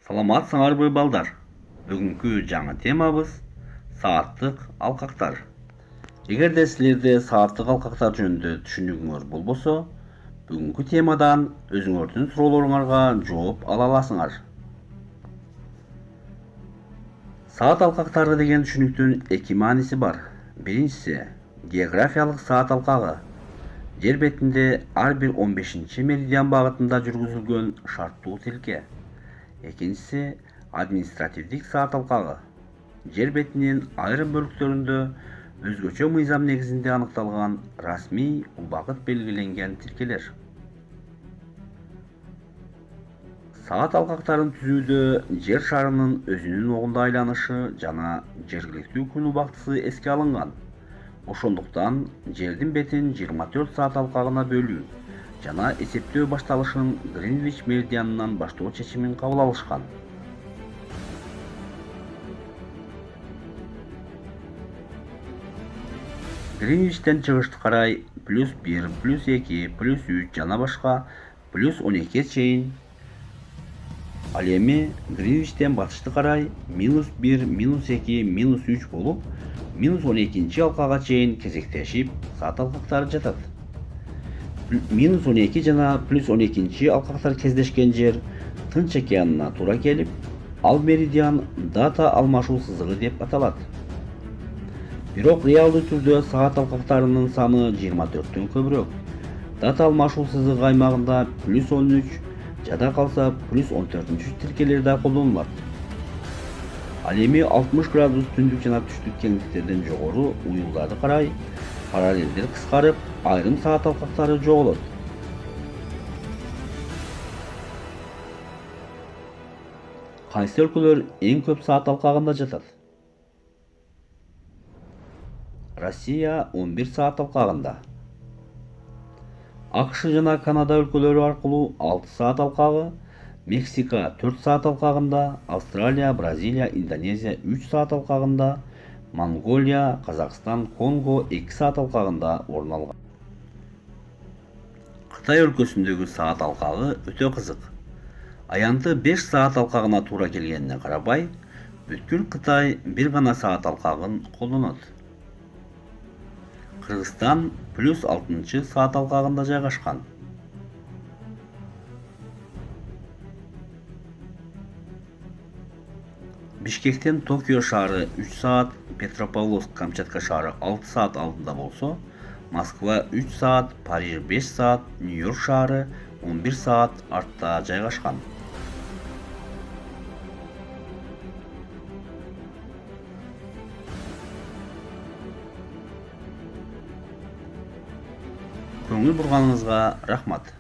Саламатсыңарбы балдар? Бүгүнкү жаңы темабыз сааттык алкактар. Эгерде силерде сааттык алкактар жөнүндө түшүнүгүңөр болбосо, бүгүнкү темадан өзүңөрдүн суроолоруңарга жооп ала аласыңар. Саат алкактары деген түшүнүктүн эки мааниси бар. Биринчиси географиялык саат алкагы. Жер бетинде ар бир 15 меридиан багытында жүргүзүлгөн шарттуу тилке. Экинчиси административдик саат алкагы. Жер бетинин айрым бөлүктөрүндө өзгөчө мыйзам негизинде аныкталган расмий убакыт белгиленген тилкелер. Саат алкактарын түзүүдө жер шарынын өзүнүн огунда айланышы жана жергиликтүү күн убактысы эске алынган. Ошондуктан жердин бетин 24 саат алкагына бөлүү жана эсептөө башталышын Гринвич меридианынан баштоо чечимин кабыл алышкан. Гринвичтен чыгышты карай +1, +2, +3 жана башка +12 чейин. Ал эми Гринвичтен батышты карай -1, -2, -3 болуп, -12 алкага чейин кезектешип саат алкактары жатат. -12 жана +12 алкактар кездешкен жер Тынч океанына туура келип, ал меридиан дата алмашуу сызыгы деп аталат. Бирок реалдуу түрдө саат алкактарынын саны 24төн көбүрөөк. Дата алмашуу сызыгы аймагында +13, жада калса +14 тилкелер да колдонулат. Ал эми 60 градус түндүк жана түштүк кеңдиктерден жогору уюлдарды карай параллелдер кыскарып, айрым саат алкактары жоголот. Кайсы өлкөлөр эң көп саат алкагында жатат? Россия 11 саат алкагында. АКШ жана Канада өлкөлөрү аркылуу 6 саат алкагы, Мексика 4 саат алкагында, Австралия, Бразилия, Индонезия 3 саат алкагында, Монголия, Казакстан, Конго 2 саат алкагында орун алган. Кытай өлкөсүндөгү саат алкагы өтө кызык. Аянты 5 саат алкагына туура келгенине карабай, бүткүл Кытай бир гана саат алкагын колдонот. Кыргызстан +6 саат алкагында жайгашкан. Бишкектен Токио шаары 3 саат, Петропавловск Камчатка шаары 6 саат алдында болсо, Москва 3 саат, Париж 5 саат, Нью-Йорк шаары 11 саат артта жайгашкан. Көңүл бурганыңызга рахмат.